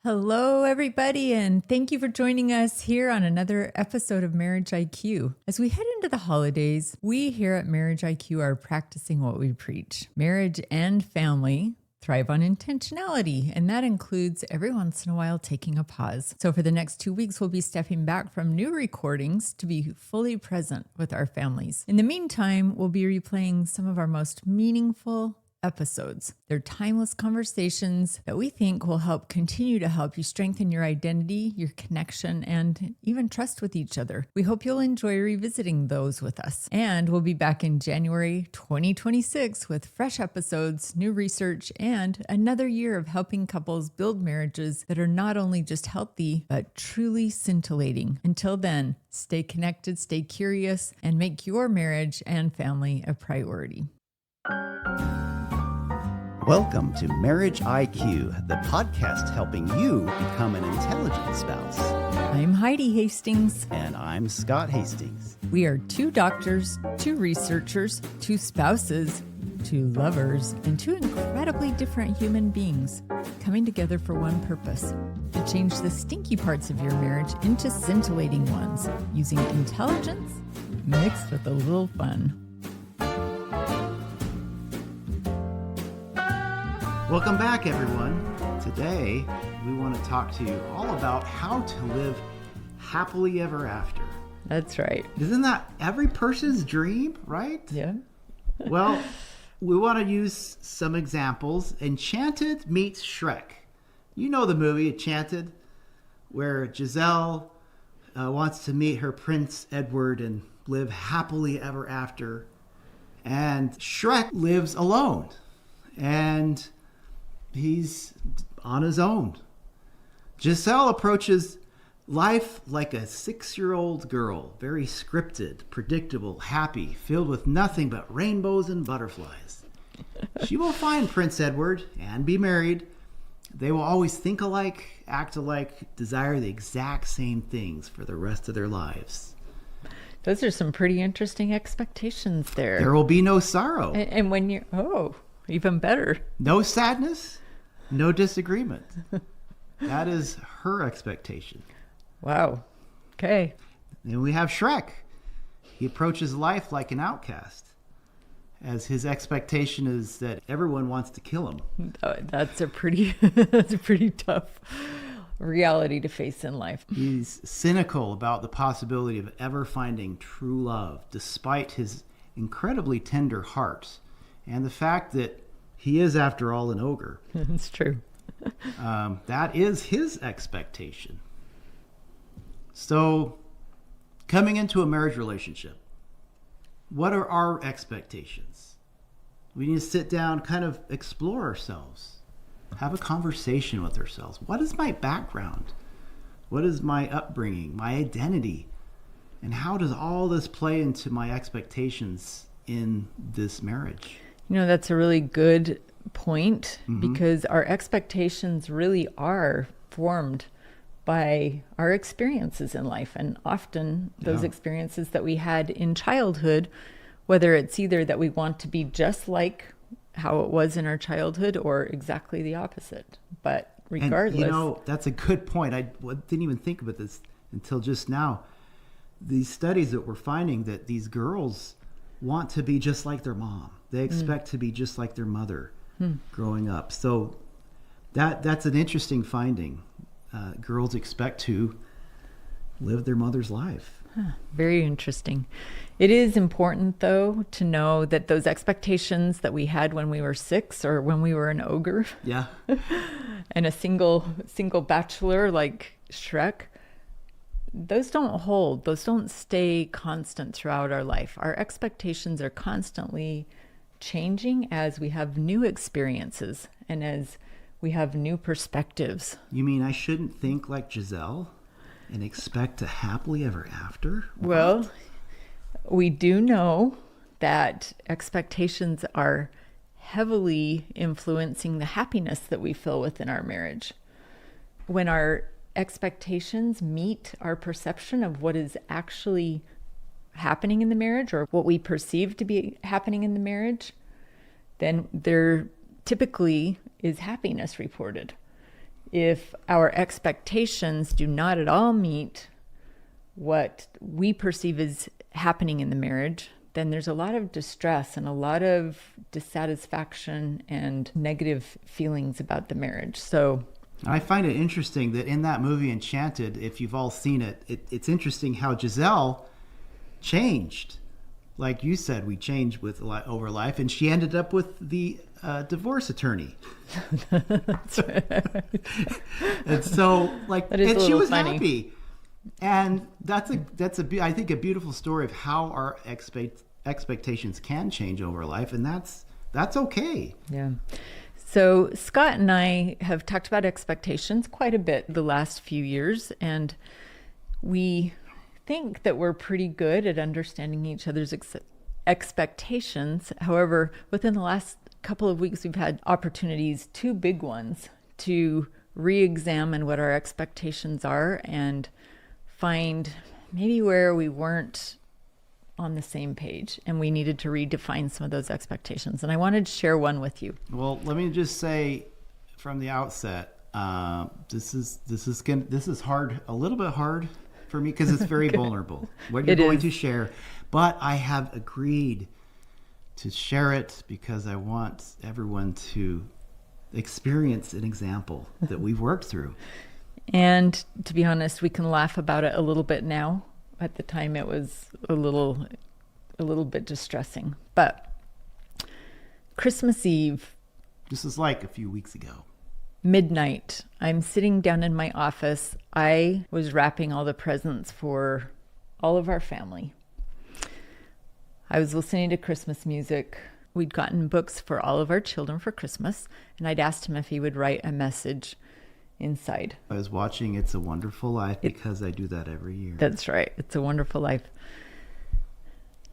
Hello, everybody, and thank you for joining us here on another episode of Marriage IQ. As we head into the holidays, we here at Marriage IQ are practicing what we preach. Marriage and family thrive on intentionality, and that includes every once in a while taking a pause. So for the next 2 weeks, we'll be stepping back from new recordings to be fully present with our families. In the meantime, we'll be replaying some of our most meaningful episodes. They're timeless conversations that we think will continue to help you strengthen your identity, your connection, and even trust with each other. We hope you'll enjoy revisiting those with us. And we'll be back in January 2026 with fresh episodes, new research, and another year of helping couples build marriages that are not only just healthy, but truly scintillating. Until then, stay connected, stay curious, and make your marriage and family a priority. Welcome to Marriage IQ, the podcast helping you become an intelligent spouse. I'm Heidi Hastings. And I'm Scott Hastings. We are two doctors, two researchers, two spouses, two lovers, and two incredibly different human beings coming together for one purpose: to change the stinky parts of your marriage into scintillating ones, using intelligence mixed with a little fun. Welcome back, everyone. Today, we want to talk to you all about how to live happily ever after. That's right. Isn't that every person's dream, right? Yeah. Well, we want to use some examples. Enchanted meets Shrek. You know the movie Enchanted, where Giselle wants to meet her Prince Edward and live happily ever after. And Shrek lives alone. And he's on his own. Giselle approaches life like a 6-year-old girl, very scripted, predictable, happy, filled with nothing but rainbows and butterflies. She will find Prince Edward and be married. They will always think alike, act alike, desire the exact same things for the rest of their lives. Those are some pretty interesting expectations there. There will be no sorrow. And when you're, even better. No sadness, no disagreement. That is her expectation. Wow. Okay. Then we have Shrek. He approaches life like an outcast, as his expectation is that everyone wants to kill him. That's a pretty tough reality to face in life. He's cynical about the possibility of ever finding true love, despite his incredibly tender heart and the fact that he is, after all, an ogre. It's true. That is his expectation. So, coming into a marriage relationship, what are our expectations? We need to sit down, kind of explore ourselves, have a conversation with ourselves. What is my background? What is my upbringing, my identity? And how does all this play into my expectations in this marriage? You know, that's a really good point, because our expectations really are formed by our experiences in life, and often those experiences that we had in childhood, whether it's either that we want to be just like how it was in our childhood or exactly the opposite. But regardless... And, that's a good point. I didn't even think about this until just now. These studies that we're finding that these girls want to be just like their mom. They expect to be just like their mother growing up. So that's an interesting finding. Girls expect to live their mother's life. Very interesting. It is important, though, to know that those expectations that we had when we were 6 or when we were an ogre, and a single bachelor like Shrek, those don't hold. Those don't stay constant throughout our life. Our expectations are constantly changing as we have new experiences and as we have new perspectives. You mean I shouldn't think like Giselle and expect a happily ever after? What? Well, we do know that expectations are heavily influencing the happiness that we feel within our marriage. When our expectations meet our perception of what is actually happening in the marriage, or what we perceive to be happening in the marriage, then there typically is happiness reported. if our expectations do not at all meet what we perceive as happening in the marriage, then there's a lot of distress and a lot of dissatisfaction and negative feelings about the marriage. So I find it interesting that in that movie Enchanted, if you've all seen it, it's interesting how Giselle changed. Like you said, we changed with over life, and she ended up with the divorce attorney. That's right. And so, like, and she was funny. happy. And that's I think a beautiful story of how our expectations can change over life, and that's okay. Yeah. So Scott and I have talked about expectations quite a bit the last few years, and we think that we're pretty good at understanding each other's expectations. However, within the last couple of weeks, we've had opportunities, two big ones, to re-examine what our expectations are and find maybe where we weren't on the same page and we needed to redefine some of those expectations. And I wanted to share one with you. Well, let me just say from the outset, this is hard, a little bit hard for me because it's very vulnerable what you're going to share. But I have agreed to share it because I want everyone to experience an example that we've worked through. And to be honest, we can laugh about it a little bit now. At the time, it was a little bit distressing. But Christmas Eve, this is like a few weeks ago, midnight, I'm sitting down in my office. I was wrapping all the presents for all of our family. I was listening to Christmas music. We'd gotten books for all of our children for Christmas, and I'd asked him if he would write a message inside. I was watching It's a Wonderful Life because I do that every year. That's right. It's a Wonderful Life.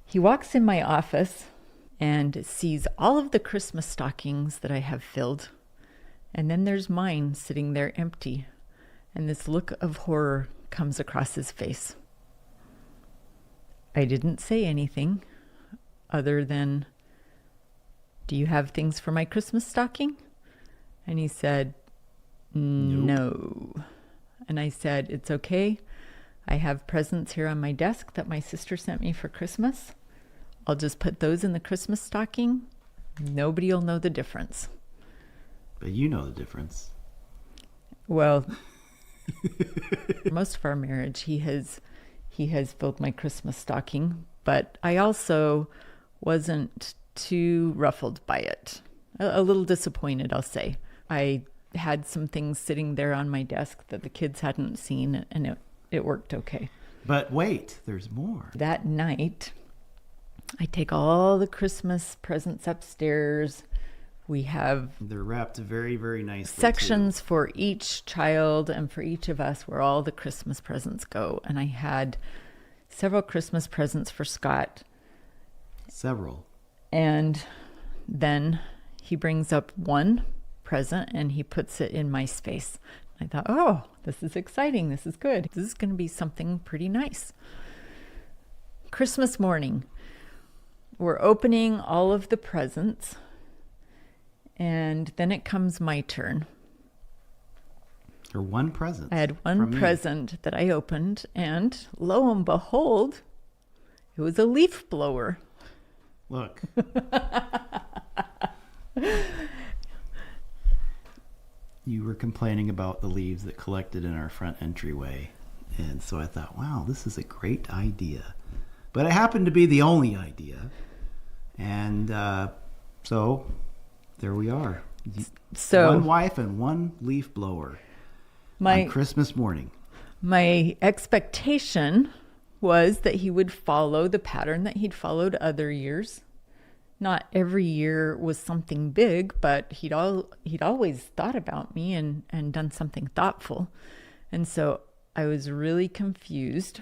He walks in my office and sees all of the Christmas stockings that I have filled. And then there's mine sitting there empty. And this look of horror comes across his face. I didn't say anything other than, "Do you have things for my Christmas stocking?" And he said, "No." And I said, "It's okay. I have presents here on my desk that my sister sent me for Christmas. I'll just put those in the Christmas stocking. Nobody will know the difference." But you know the difference. Well, for most of our marriage, he has filled my Christmas stocking, but I also wasn't too ruffled by it. A little disappointed, I'll say. I had some things sitting there on my desk that the kids hadn't seen, and it worked okay. But wait, there's more. That night, I take all the Christmas presents upstairs. They're wrapped very, very nicely. Sections for each child and for each of us where all the Christmas presents go. And I had several Christmas presents for Scott. Several. And then he brings up one present and he puts it in my space. I thought, oh, this is exciting. This is good. This is going to be something pretty nice. Christmas morning, we're opening all of the presents. And then it comes my turn. Or one present. I had one present that I opened, and lo and behold, it was a leaf blower. Look. You were complaining about the leaves that collected in our front entryway. And so I thought, wow, this is a great idea. But it happened to be the only idea. And so there we are. So one wife and one leaf blower on Christmas morning. My expectation was that he would follow the pattern that he'd followed other years. Not every year was something big, but he'd always thought about me and done something thoughtful. And so I was really confused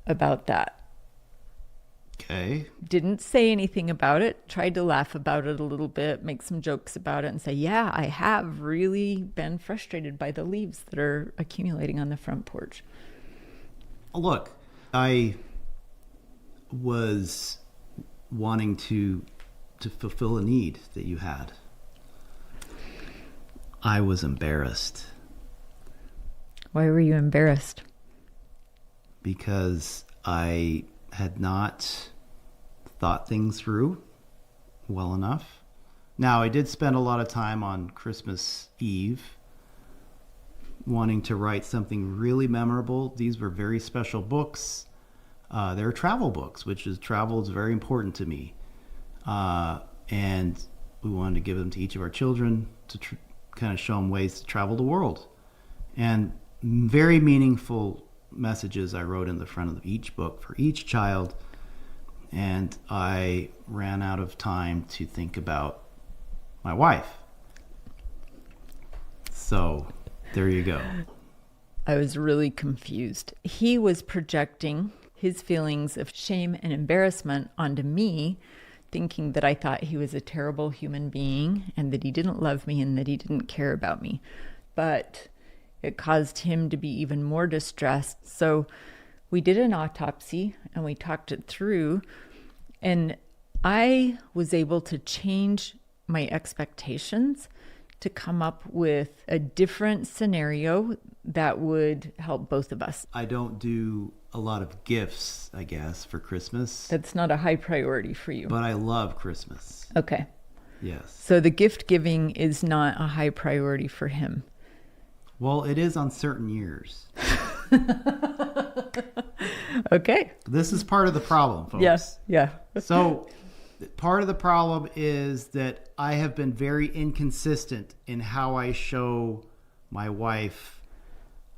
about that. Okay. Didn't say anything about it. Tried to laugh about it a little bit, make some jokes about it, and say, yeah, I have really been frustrated by the leaves that are accumulating on the front porch. Look, I was wanting to fulfill a need that you had. I was embarrassed Why were you embarrassed? because I had not thought things through well enough. Now, I did spend a lot of time on Christmas Eve wanting to write something really memorable. These were very special books. They're travel books, travel is very important to me. And we wanted to give them to each of our children to kind of show them ways to travel the world. And very meaningful messages I wrote in the front of each book for each child. And I ran out of time to think about my wife. So there you go. I was really confused. He was projecting his feelings of shame and embarrassment onto me, thinking that I thought he was a terrible human being and that he didn't love me and that he didn't care about me. But it caused him to be even more distressed. So we did an autopsy and we talked it through, and I was able to change my expectations to come up with a different scenario that would help both of us. I don't do a lot of gifts, I guess, for Christmas. That's not a high priority for you. But I love Christmas. Okay. Yes. So the gift giving is not a high priority for him. Well, it is on certain years. Okay. This is part of the problem, folks. Yes. Yeah. So part of the problem is that I have been very inconsistent in how I show my wife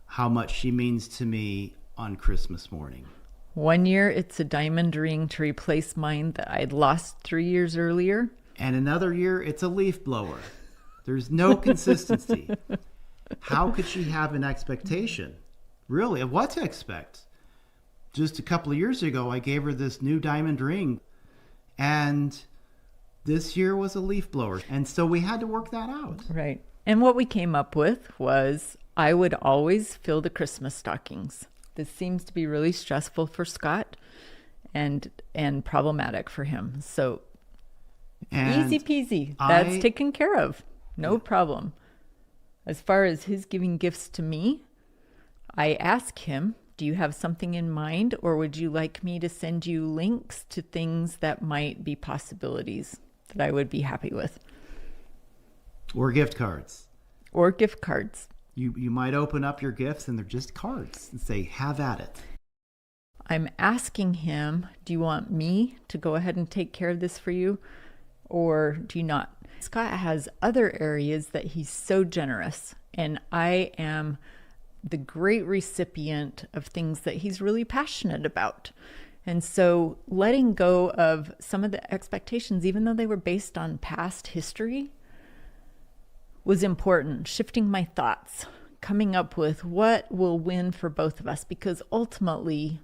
how much she means to me on Christmas morning. 1 year, it's a diamond ring to replace mine that I'd lost 3 years earlier. And another year, it's a leaf blower. There's no consistency. How could she have an expectation, really, of what to expect? Just a couple of years ago, I gave her this new diamond ring, and this year was a leaf blower. And so we had to work that out. Right. And what we came up with was I would always fill the Christmas stockings. This seems to be really stressful for Scott and problematic for him. So And easy peasy. That's taken care of. No problem. As far as his giving gifts to me, I ask him, do you have something in mind, or would you like me to send you links to things that might be possibilities that I would be happy with? Or gift cards. Or gift cards. You might open up your gifts and they're just cards and say, have at it. I'm asking him, do you want me to go ahead and take care of this for you, or do you not? Scott has other areas that he's so generous, and I am the great recipient of things that he's really passionate about. And so letting go of some of the expectations, even though they were based on past history, was important. Shifting my thoughts, coming up with what will win for both of us, because ultimately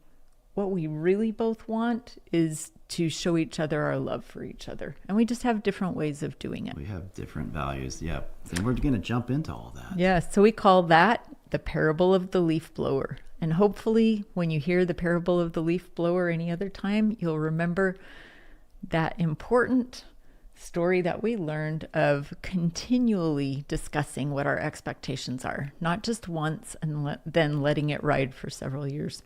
what we really both want is to show each other our love for each other. And we just have different ways of doing it. We have different values. Yeah. And we're going to jump into all that. Yeah. So we call that the parable of the leaf blower. And hopefully when you hear the parable of the leaf blower any other time, you'll remember that important story that we learned of continually discussing what our expectations are, not just once and then letting it ride for several years.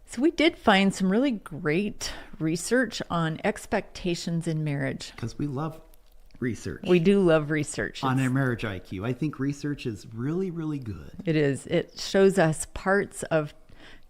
So we did find some really great research on expectations in marriage. Because we love research. We do love research. On our marriage IQ. I think research is really, really good. It is. It shows us parts of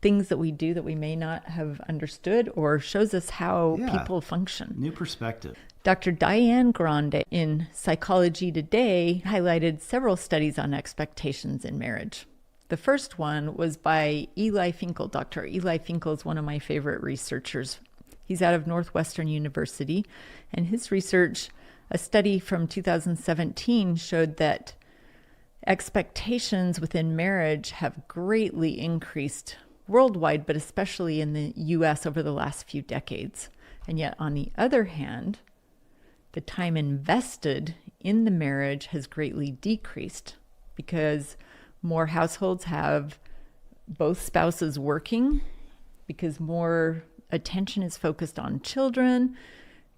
things that we do that we may not have understood, or shows us how people function. New perspective. Dr. Diane Grande in Psychology Today highlighted several studies on expectations in marriage. The first one was by Eli Finkel. Dr. Eli Finkel is one of my favorite researchers. He's out of Northwestern University, and his research, a study from 2017, showed that expectations within marriage have greatly increased worldwide, but especially in the US over the last few decades. And yet, on the other hand, the time invested in the marriage has greatly decreased because more households have both spouses working, because more attention is focused on children,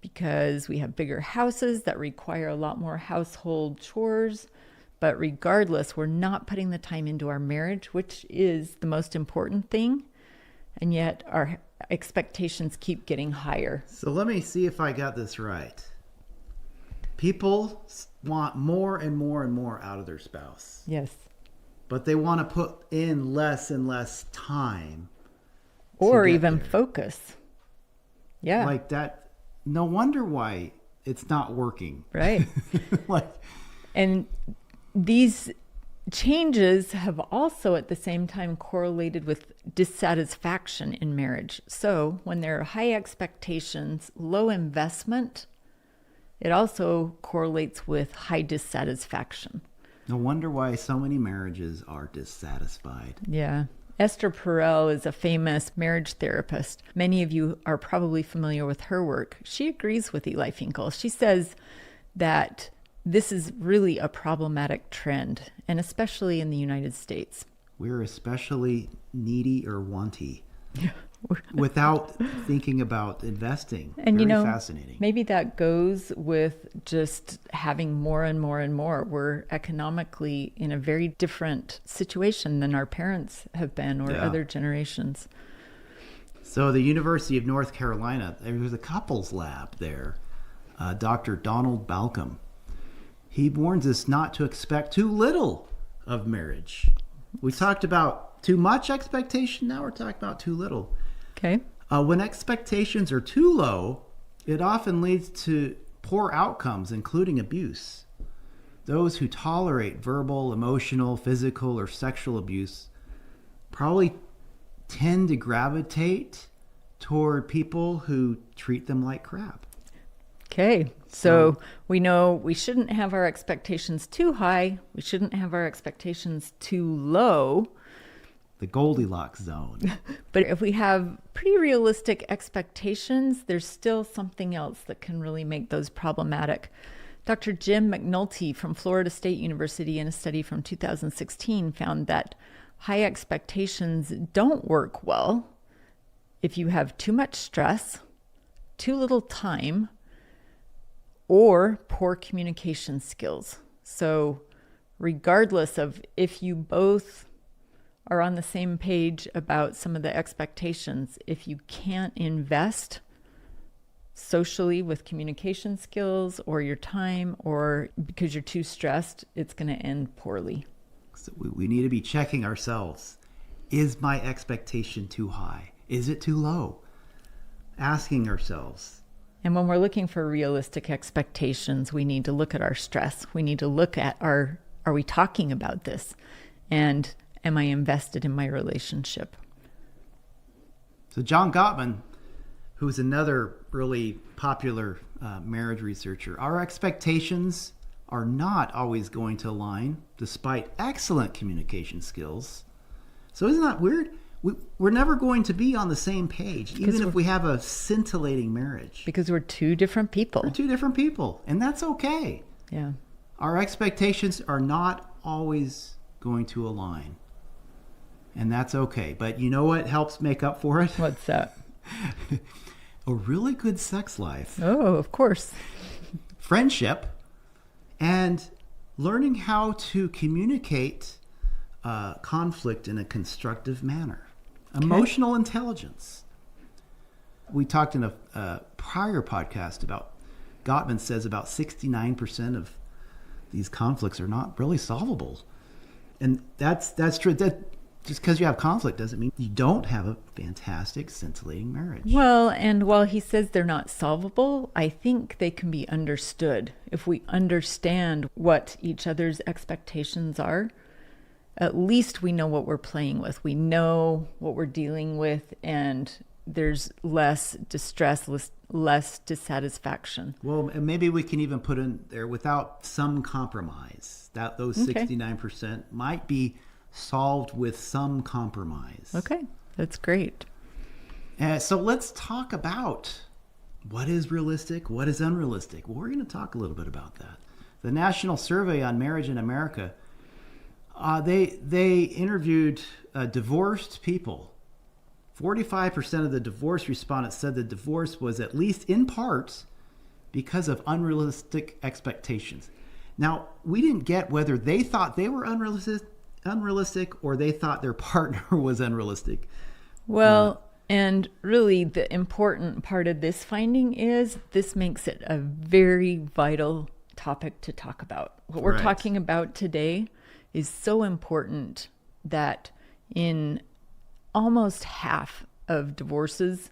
because we have bigger houses that require a lot more household chores. But regardless, we're not putting the time into our marriage, which is the most important thing. And yet our expectations keep getting higher. So let me see if I got this right. People want more and more and more out of their spouse. Yes. But they want to put in less and less time. Or even focus. Yeah. Like that. No wonder why it's not working. Right. And these changes have also at the same time correlated with dissatisfaction in marriage. So when there are high expectations, low investment, it also correlates with high dissatisfaction. No wonder why so many marriages are dissatisfied. Yeah. Esther Perel is a famous marriage therapist. Many of you are probably familiar with her work. She agrees with Eli Finkel. She says that this is really a problematic trend, and especially in the United States. We're especially needy or wanty without thinking about investing. And Very fascinating. Maybe that goes with just having more and more and more. We're economically in a very different situation than our parents have been or other generations. So the University of North Carolina, there's a couples lab there. Dr. Donald Balcom. He warns us not to expect too little of marriage. We talked about too much expectation. Now we're talking about too little. Okay. When expectations are too low, it often leads to poor outcomes, including abuse. Those who tolerate verbal, emotional, physical, or sexual abuse probably tend to gravitate toward people who treat them like crap. Okay. So we know we shouldn't have our expectations too high. We shouldn't have our expectations too low. The Goldilocks zone. But if we have pretty realistic expectations, there's still something else that can really make those problematic. Dr. Jim McNulty from Florida State University in a study from 2016 found that high expectations don't work well if you have too much stress, too little time, or poor communication skills. So regardless of if you both are on the same page about some of the expectations, if you can't invest socially with communication skills or your time, or because you're too stressed, it's going to end poorly. So we need to be checking ourselves. Is my expectation too high? Is it too low? Asking ourselves. And when we're looking for realistic expectations, we need to look at our stress. We need to look at are we talking about this? And am I invested in my relationship? So John Gottman, who's another really popular marriage researcher, our expectations are not always going to align despite excellent communication skills. So isn't that weird? We're never going to be on the same page, even if we have a scintillating marriage. Because we're two different people. We're two different people, and that's okay. Yeah. Our expectations are not always going to align, and that's okay. But you know what helps make up for it? What's that? A really good sex life. Oh, of course. Friendship, and learning how to communicate conflict in a constructive manner. Emotional intelligence. We talked in a prior podcast about, Gottman says about 69% of these conflicts are not really solvable. And that's true. That just because you have conflict doesn't mean you don't have a fantastic, scintillating marriage. Well, and while he says they're not solvable, I think they can be understood. If we understand what each other's expectations are, at least we know what we're playing with. We know what we're dealing with, and there's less distress, less dissatisfaction. Well, and maybe we can even put in there without some compromise. That those 69% might be solved with some compromise. Okay, that's great. So let's talk about what is realistic, what is unrealistic. Well, we're going to talk a little bit about that. The National Survey on Marriage in America, they interviewed divorced people. 45% of the divorce respondents said that divorce was at least in part because of unrealistic expectations. Now, we didn't get whether they thought they were unrealistic or they thought their partner was unrealistic. Well, and really the important part of this finding is this makes it a very vital topic to talk about. What we're talking about today is so important that in almost half of divorces,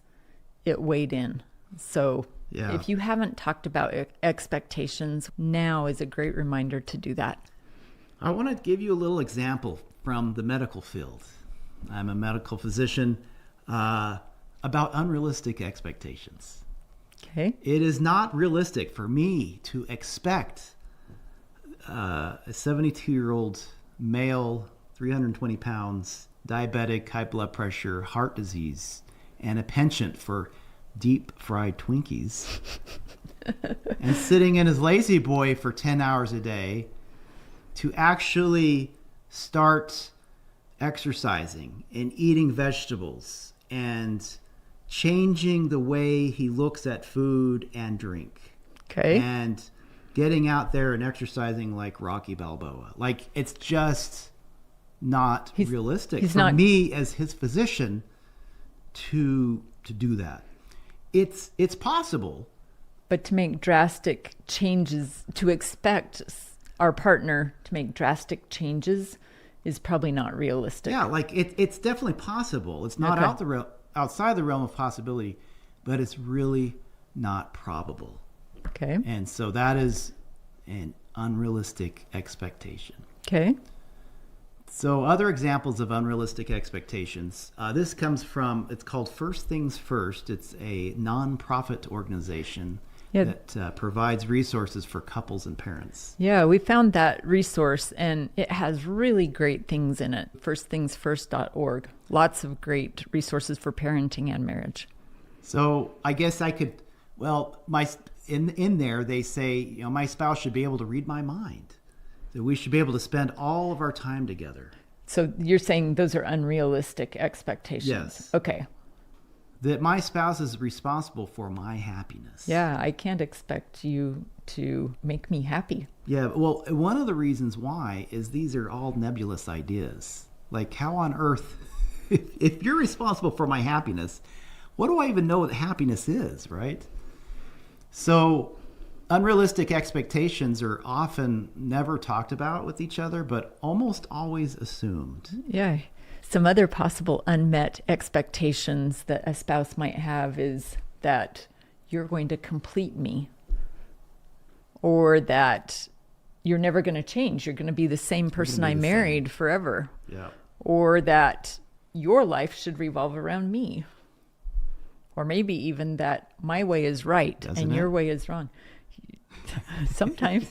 it weighed in. So if you haven't talked about expectations, now is a great reminder to do that. I want to give you a little example from the medical field. I'm a medical physician. About unrealistic expectations. Okay. It is not realistic for me to expect a 72-year-old male, 320 pounds, diabetic, high blood pressure, heart disease, and a penchant for deep fried Twinkies, and sitting in his lazy boy for 10 hours a day to actually start exercising and eating vegetables and changing the way he looks at food and drink. Okay. And getting out there and exercising like Rocky Balboa. Like, it's just not realistic for me as his physician to do that. It's possible. But to make drastic changes, to expect our partner to make drastic changes is probably not realistic. Yeah, like it's definitely possible. It's not outside the realm of possibility, but it's really not probable. Okay. And so that is an unrealistic expectation. Okay. So other examples of unrealistic expectations. This comes from, it's called First Things First. It's a nonprofit organization that provides resources for couples and parents. Yeah, we found that resource, and it has really great things in it. FirstThingsFirst.org. Lots of great resources for parenting and marriage. So I guess I could, in there they say, my spouse should be able to read my mind. That we should be able to spend all of our time together. So you're saying those are unrealistic expectations? Yes. Okay. That my spouse is responsible for my happiness. Yeah, I can't expect you to make me happy. Yeah, well, one of the reasons why is these are all nebulous ideas. Like, how on earth, if you're responsible for my happiness, what do I even know what happiness is, right? So unrealistic expectations are often never talked about with each other, but almost always assumed. Yeah. Some other possible unmet expectations that a spouse might have is that you're going to complete me, or that you're never going to change. You're going to be the same person I married forever. Yeah. Or that your life should revolve around me. Or maybe even that my way is right and your way is wrong. Sometimes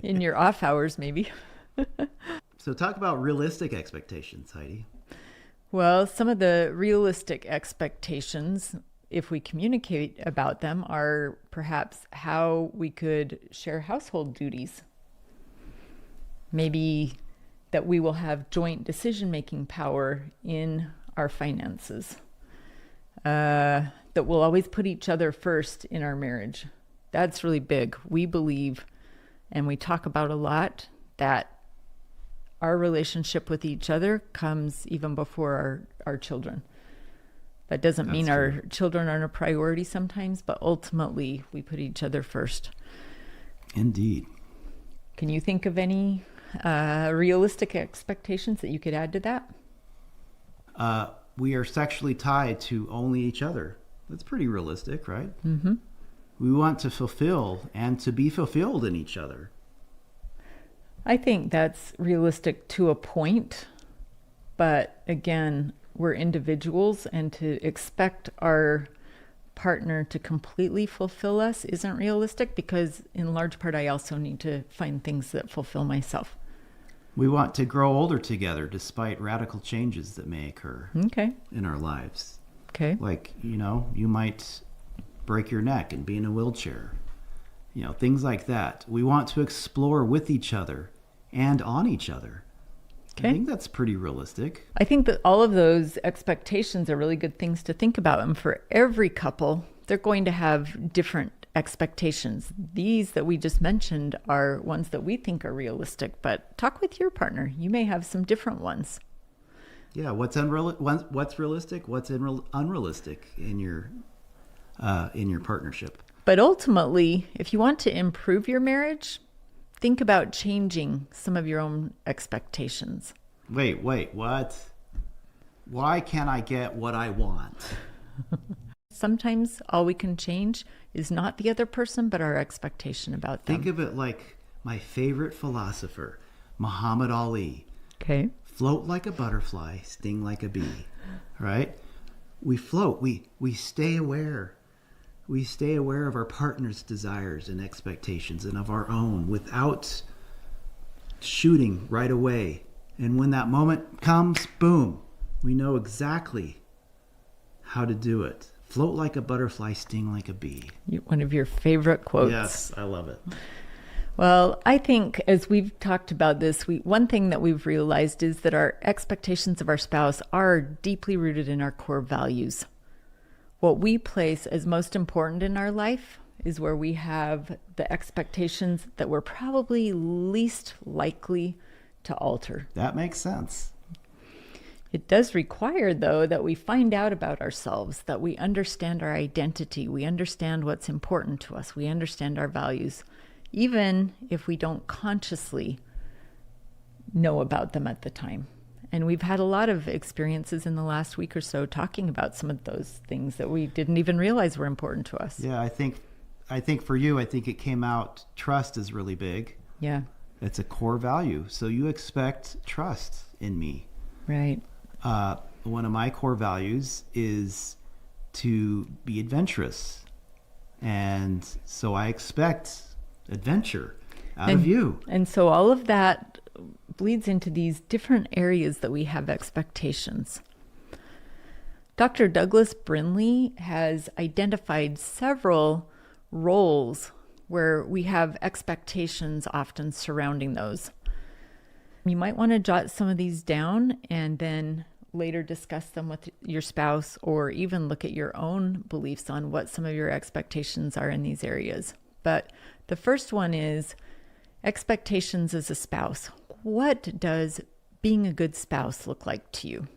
in your off hours, maybe. So talk about realistic expectations, Heidi. Well, some of the realistic expectations, if we communicate about them, are perhaps how we could share household duties. Maybe that we will have joint decision-making power in our finances. That we'll always put each other first in our marriage. That's really big. We believe, and we talk about a lot, that our relationship with each other comes even before our children. That doesn't mean our children aren't a priority sometimes, but ultimately we put each other first. Indeed. Can you think of any realistic expectations that you could add to that? We are sexually tied to only each other. That's pretty realistic, right? Mm-hmm. We want to fulfill and to be fulfilled in each other. I think that's realistic to a point, but again, we're individuals, and to expect our partner to completely fulfill us isn't realistic, because in large part I also need to find things that fulfill myself. We want to grow older together despite radical changes that may occur in our lives. Okay. Like, you might break your neck and be in a wheelchair. Things like that. We want to explore with each other and on each other. Okay. I think that's pretty realistic. I think that all of those expectations are really good things to think about. And for every couple, they're going to have different expectations. These that we just mentioned are ones that we think are realistic, but talk with your partner. You may have some different ones. Yeah, what's realistic, what's unrealistic in your partnership. But ultimately, if you want to improve your marriage, think about changing some of your own expectations. Wait, what? Why can't I get what I want? Sometimes all we can change is not the other person, but our expectation about them. Think of it like my favorite philosopher, Muhammad Ali. Okay. Float like a butterfly, sting like a bee. Right? We float. We stay aware. We stay aware of our partner's desires and expectations and of our own without shooting right away. And when that moment comes, boom, we know exactly how to do it. Float like a butterfly, sting like a bee. One of your favorite quotes. Yes, I love it. Well, I think as we've talked about this, one thing that we've realized is that our expectations of our spouse are deeply rooted in our core values. What we place as most important in our life is where we have the expectations that we're probably least likely to alter. That makes sense. It does require, though, that we find out about ourselves, that we understand our identity, we understand what's important to us, we understand our values, even if we don't consciously know about them at the time. And we've had a lot of experiences in the last week or so talking about some of those things that we didn't even realize were important to us. Yeah, I think for you, I think it came out, trust is really big. Yeah. It's a core value. So you expect trust in me. Right. One of my core values is to be adventurous. And so I expect adventure out of you. And so all of that bleeds into these different areas that we have expectations. Dr. Douglas Brindley has identified several roles where we have expectations often surrounding those. You might want to jot some of these down and then later discuss them with your spouse, or even look at your own beliefs on what some of your expectations are in these areas. But the first one is expectations as a spouse. What does being a good spouse look like to you?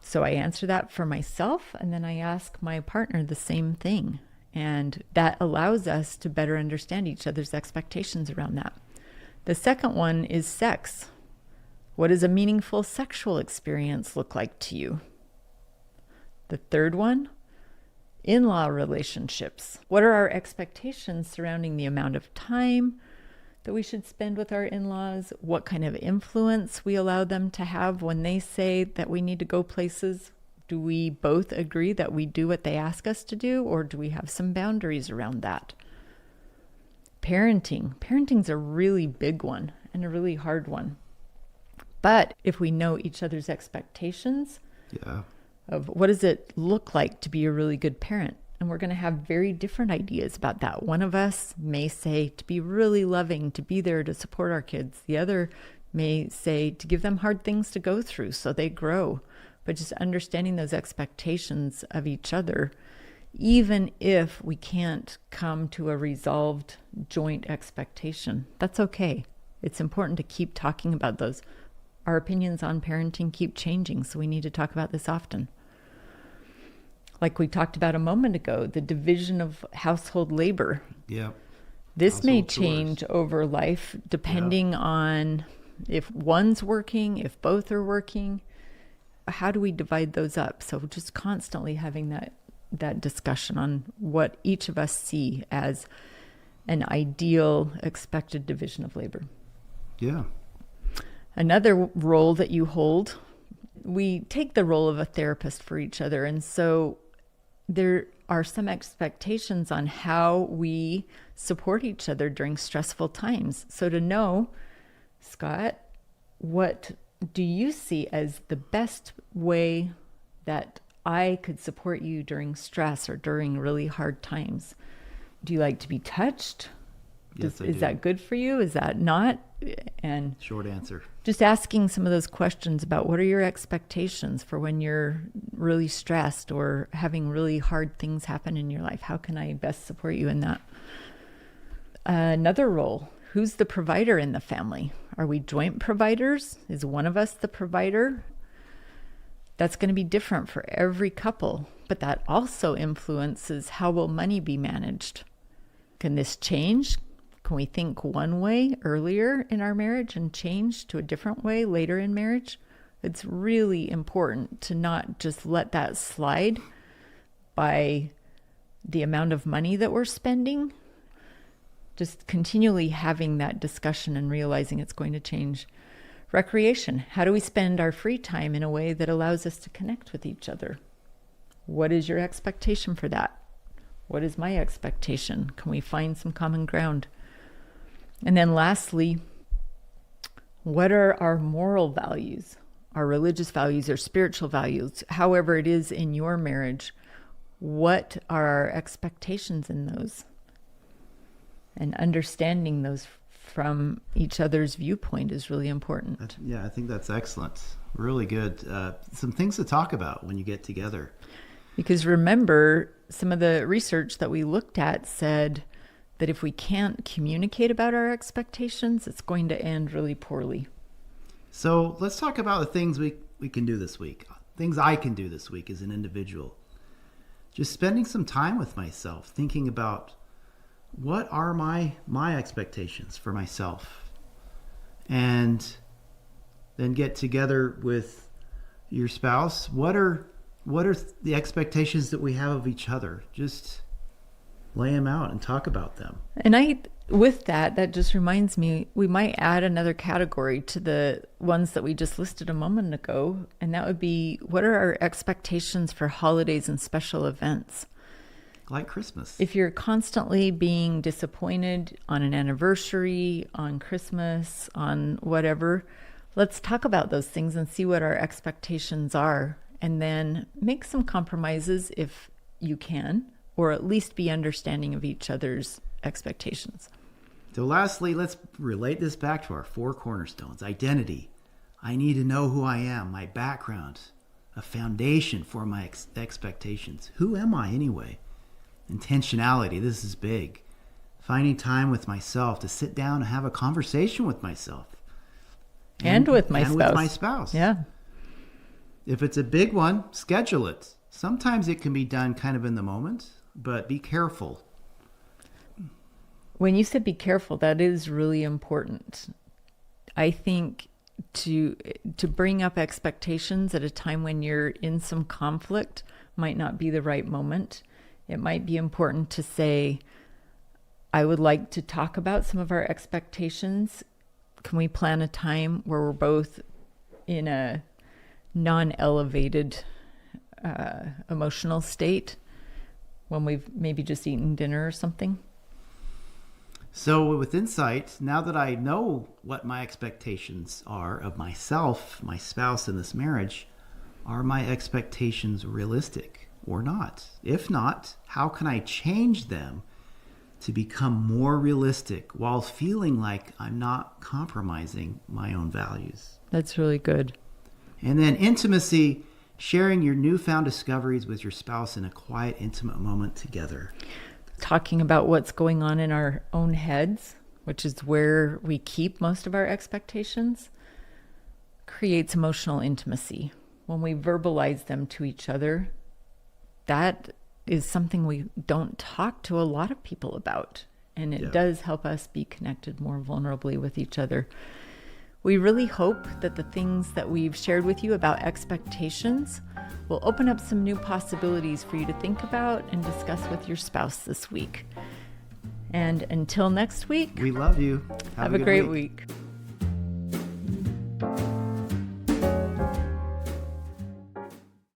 So I answer that for myself, and then I ask my partner the same thing. And that allows us to better understand each other's expectations around that. The second one is sex. What does a meaningful sexual experience look like to you? The third one, in-law relationships. What are our expectations surrounding the amount of time that we should spend with our in-laws? What kind of influence we allow them to have when they say that we need to go places? Do we both agree that we do what they ask us to do, or do we have some boundaries around that? Parenting. Parenting's a really big one and a really hard one. But if we know each other's expectations of what does it look like to be a really good parent, and we're going to have very different ideas about that. One of us may say to be really loving, to be there to support our kids. The other may say to give them hard things to go through so they grow. But just understanding those expectations of each other, even if we can't come to a resolved joint expectation, that's okay. It's important to keep talking about those. Our opinions on parenting keep changing, so we need to talk about this often. Like we talked about a moment ago, the division of household labor. Yeah. This Household may chores. change over life depending on if one's working, if both are working. How do we divide those up? So just constantly having that discussion on what each of us see as an ideal expected division of labor. Yeah. Another role that you hold, we take the role of a therapist for each other. And so there are some expectations on how we support each other during stressful times. So to know, Scott, what do you see as the best way that I could support you during stress or during really hard times? Do you like to be touched? Yes, I Is do. that good for you? Is that not? And short answer. Just asking some of those questions about what are your expectations for when you're really stressed or having really hard things happen in your life? How can I best support you in that? Another role, who's the provider in the family? Are we joint providers? Is one of us the provider? That's going to be different for every couple, but that also influences how will money be managed. Can this change? Can we think one way earlier in our marriage and change to a different way later in marriage? It's really important to not just let that slide by the amount of money that we're spending. Just continually having that discussion and realizing it's going to change. Recreation. How do we spend our free time in a way that allows us to connect with each other? What is your expectation for that? What is my expectation? Can we find some common ground? And then lastly, what are our moral values, our religious values or spiritual values, however it is in your marriage? What are our expectations in those? And understanding those from each other's viewpoint is really important. Yeah, I think that's excellent. Really good. Some things to talk about when you get together. Because remember, some of the research that we looked at said that if we can't communicate about our expectations, it's going to end really poorly. So let's talk about the things we can do this week. Things I can do this week as an individual. Just spending some time with myself, thinking about what are my expectations for myself, and then get together with your spouse. What are the expectations that we have of each other? Just lay them out and talk about them. And with that just reminds me, we might add another category to the ones that we just listed a moment ago, and that would be, what are our expectations for holidays and special events? Like Christmas. If you're constantly being disappointed on an anniversary, on Christmas, on whatever, let's talk about those things and see what our expectations are, and then make some compromises if you can, or at least be understanding of each other's expectations. So lastly, let's relate this back to our 4 cornerstones. Identity. I need to know who I am, my background, a foundation for my expectations. Who am I anyway? Intentionality. This is big. Finding time with myself to sit down and have a conversation with myself. And with my spouse. With my spouse. Yeah. If it's a big one, schedule it. Sometimes it can be done kind of in the moment, but be careful. When you said be careful, that is really important. I think to bring up expectations at a time when you're in some conflict might not be the right moment. It might be important to say, I would like to talk about some of our expectations. Can we plan a time where we're both in a non-elevated emotional state when we've maybe just eaten dinner or something? So with insight, now that I know what my expectations are of myself, my spouse in this marriage, are my expectations realistic or not? If not, how can I change them to become more realistic while feeling like I'm not compromising my own values? That's really good. And then intimacy, sharing your newfound discoveries with your spouse in a quiet, intimate moment together. Talking about what's going on in our own heads, which is where we keep most of our expectations, creates emotional intimacy. When we verbalize them to each other, that is something we don't talk to a lot of people about. And it does help us be connected more vulnerably with each other. We really hope that the things that we've shared with you about expectations will open up some new possibilities for you to think about and discuss with your spouse this week. And until next week, we love you. Have a great week.